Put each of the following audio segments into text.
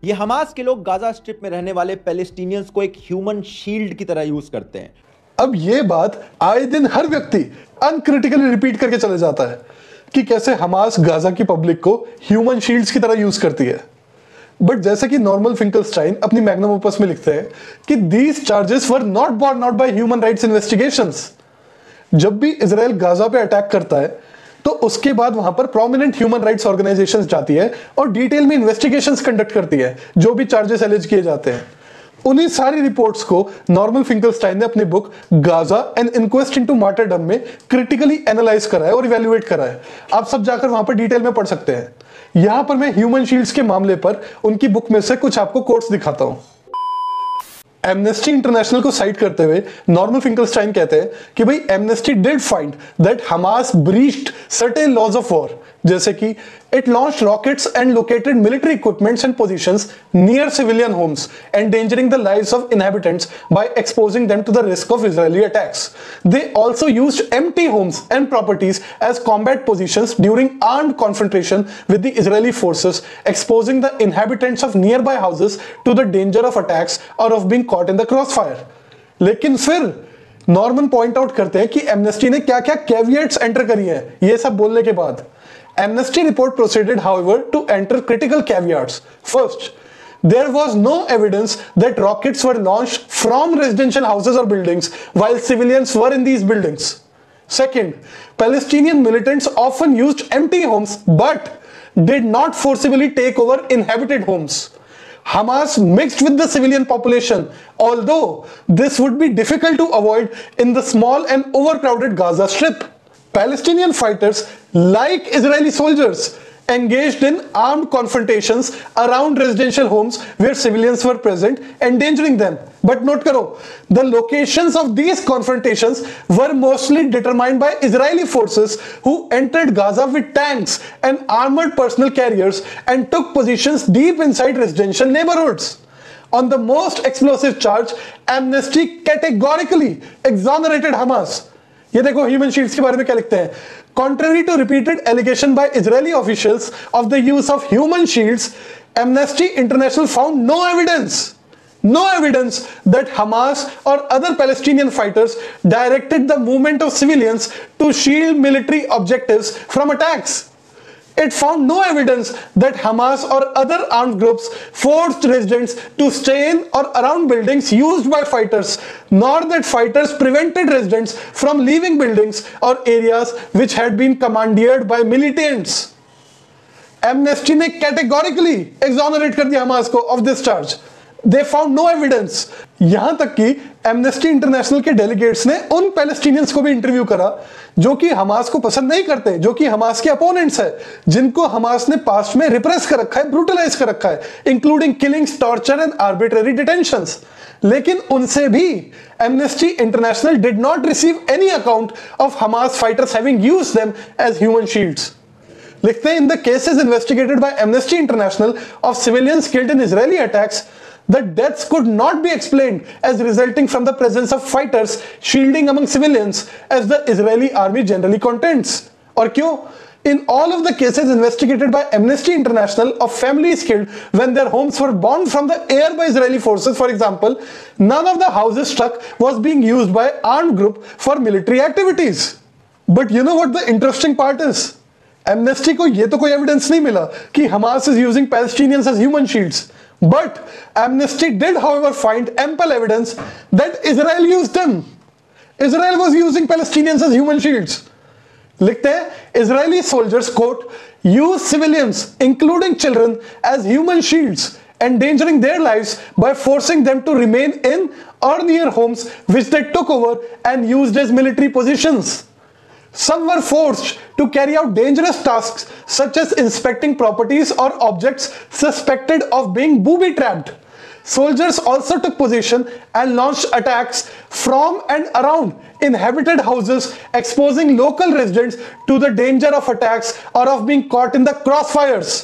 ये हमास के लोग गाजा स्ट्रिप में रहने वाले पैलेस्टीनियंस को एक ह्यूमन शील्ड की तरह यूज करते हैं। अब ये बात आए दिन हर व्यक्ति अनक्रिटिकली रिपीट करके चले जाता है कि कैसे हमास गाजा की पब्लिक को ह्यूमन शील्ड्स की तरह यूज करती है। बट जैसे कि नॉर्मन फिंकलस्टाइन अपनी मैग्नम ओपस में लिखते हैं कि these charges were not borne out by human rights investigations. जब भी इजराइल गाजा पे अटैक करता है तो उसके बाद वहां पर प्रोमिनेंट ह्यूमन राइट्स ऑर्गेनाइजेशंस जाती है और डिटेल में इन्वेस्टिगेशंस कंडक्ट करती है जो भी चार्जेस एलिज किए जाते हैं। उन्हीं सारी रिपोर्ट्स को नॉर्मन फिंकलस्टाइन ने अपनी book Gaza an inquest into martyrdom में क्रिटिकली एनालाइज करा है और इवैल्यूएट करा है। आप सब जाकर वहां पर डिटेल में पढ़ सकते हैं। यहां पर मैं ह्यूमन शील्ड्स के मामले पर उनकी बुक में से कुछ आपको कोट्स दिखाता हूं। एमनेस्टी इंटरनेशनल को साइट करते हुए नॉर्मन फिंकलस्टाइन कहते हैं कि भाई Amnesty did find that Hamas breached certain laws of war, जैसे कि it launched rockets and located military equipments and positions near civilian homes endangering the lives of inhabitants by exposing them to the risk of Israeli attacks. They also used empty homes and properties as combat positions during armed confrontation with the Israeli forces, exposing the inhabitants of nearby houses to the danger of attacks और of being caught in the crossfire। लेकिन फिर Norman point out करते हैं कि amnesty ने क्या क्या कैविएट्स enter करी है। ये सब बोलने के बाद Amnesty report proceeded however to enter critical caveats. First, there was no evidence that rockets were launched from residential houses or buildings while civilians were in these buildings. Second, Palestinian militants often used empty homes but did not forcibly take over inhabited homes. Hamas mixed with the civilian population, although this would be difficult to avoid in the small and overcrowded Gaza Strip. Palestinian fighters, like Israeli soldiers, engaged in armed confrontations around residential homes where civilians were present, endangering them. But note karo, the locations of these confrontations were mostly determined by Israeli forces who entered Gaza with tanks and armored personal carriers and took positions deep inside residential neighborhoods. On the most explosive charge, Amnesty categorically exonerated Hamas. ये देखो human shields के बारे में क्या लिखते हैं। Contrary to repeated allegation by Israeli officials of the use of human shields, Amnesty International found no evidence that Hamas or other Palestinian fighters directed the movement of civilians to shield military objectives from attacks. It found no evidence that Hamas or other armed groups forced residents to stay in or around buildings used by fighters, nor that fighters prevented residents from leaving buildings or areas which had been commandeered by militants. Amnesty ने categorically exonerate कर दिया Hamas को of this charge. They found no evidence. यहां तक कि amnesty international के delegates ने उन पैलेस्टीनियंस को भी इंटरव्यू करा जो कि हमास को पसंद नहीं करते, जो कि हमास के अपोनेंट्स है, जिनको हमास ने पास्ट में रिप्रेस कर रखा है, ब्रूटलाइज कर रखा है, including killings, torture and arbitrary detentions. लेकिन उनसे भी Amnesty International did not receive any account of Hamas fighters having used them as human shields. लिखते हैं, in the cases investigated by Amnesty International of civilians killed in Israeli attacks, the deaths could not be explained as resulting from the presence of fighters shielding among civilians as the Israeli army generally contends. और क्यों? In all of the cases investigated by Amnesty International of families killed when their homes were bombed from the air by Israeli forces, for example, none of the houses struck was being used by armed group for military activities. But you know what the interesting part is? Amnesty को ये तो कोई evidence नहीं मिला कि Hamas is using Palestinians as human shields. But Amnesty did, however, find ample evidence that Israel used them. Israel was using Palestinians as human shields. लिखते हैं, Israeli soldiers, quote, use civilians, including children, as human shields, endangering their lives by forcing them to remain in or near homes which they took over and used as military positions. Some were forced to carry out dangerous tasks such as inspecting properties or objects suspected of being booby-trapped. Soldiers also took position and launched attacks from and around inhabited houses, exposing local residents to the danger of attacks or of being caught in the crossfires.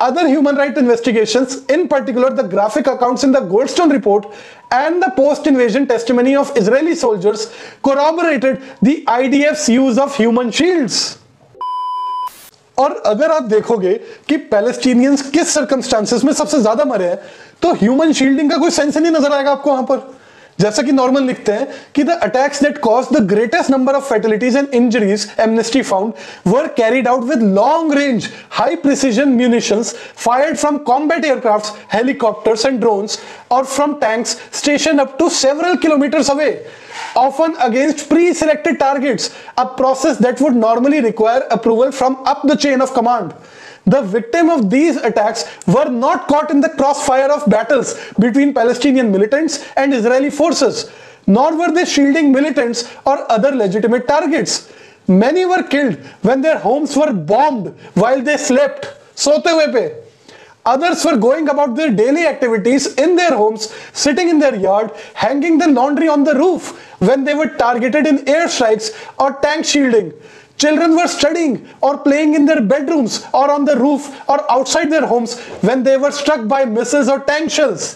Other human rights investigations, in particular the graphic accounts in the Goldstone report and the post-invasion testimony of Israeli soldiers, corroborated the IDF's use of human shields. और अगर आप देखोगे कि Palestinians किस circumstances में सबसे ज्यादा मरे हैं, तो ह्यूमन शील्डिंग का कोई सेंस नहीं नजर आएगा आपको वहां पर। जैसा कि नॉर्मल लिखते हैं कि the attacks that caused the greatest number of fatalities and injuries Amnesty found were carried out with long range high precision munitions fired from combat aircrafts, helicopters and drones और from tanks station up to several kilometres away, often against pre-selected targets, a process that would normally require approval from up the chain of command. The victims of these attacks were not caught in the crossfire of battles between Palestinian militants and Israeli forces, nor were they shielding militants or other legitimate targets. Many were killed when their homes were bombed while they slept, sote hue pe. Others were going about their daily activities in their homes, sitting in their yard, hanging the laundry on the roof when they were targeted in airstrikes or tank shielding. Children were studying or playing in their bedrooms or on the roof or outside their homes when they were struck by missiles or tank shells.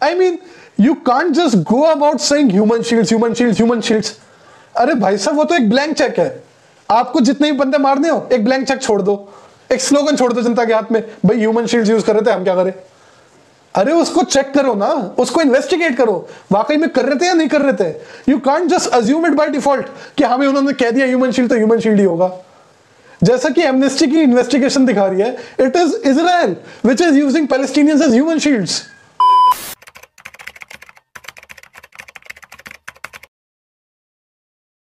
I mean, you can't just go about saying human shields, human shields, human shields. अरे भाई साहब, वो तो एक blank cheque है। आपको जितने भी बंदे मारने हो, एक ब्लैंक चेक छोड़ दो, एक स्लोगन छोड़ दो जनता के हाथ में, भाई ह्यूमन शील्ड्स यूज कर रहे थे, हम क्या करें। अरे उसको चेक करो ना, उसको इन्वेस्टिगेट करो, वाकई में कर रहे थे या नहीं कर रहे थे। You can't just assume it by default कि हमें उन्होंने कह दिया ह्यूमन शील्ड तो ह्यूमन शील्ड ही होगा। जैसा कि एमनेस्टी की इन्वेस्टिगेशन दिखा रही है, it is Israel which is using Palestinians as human shields.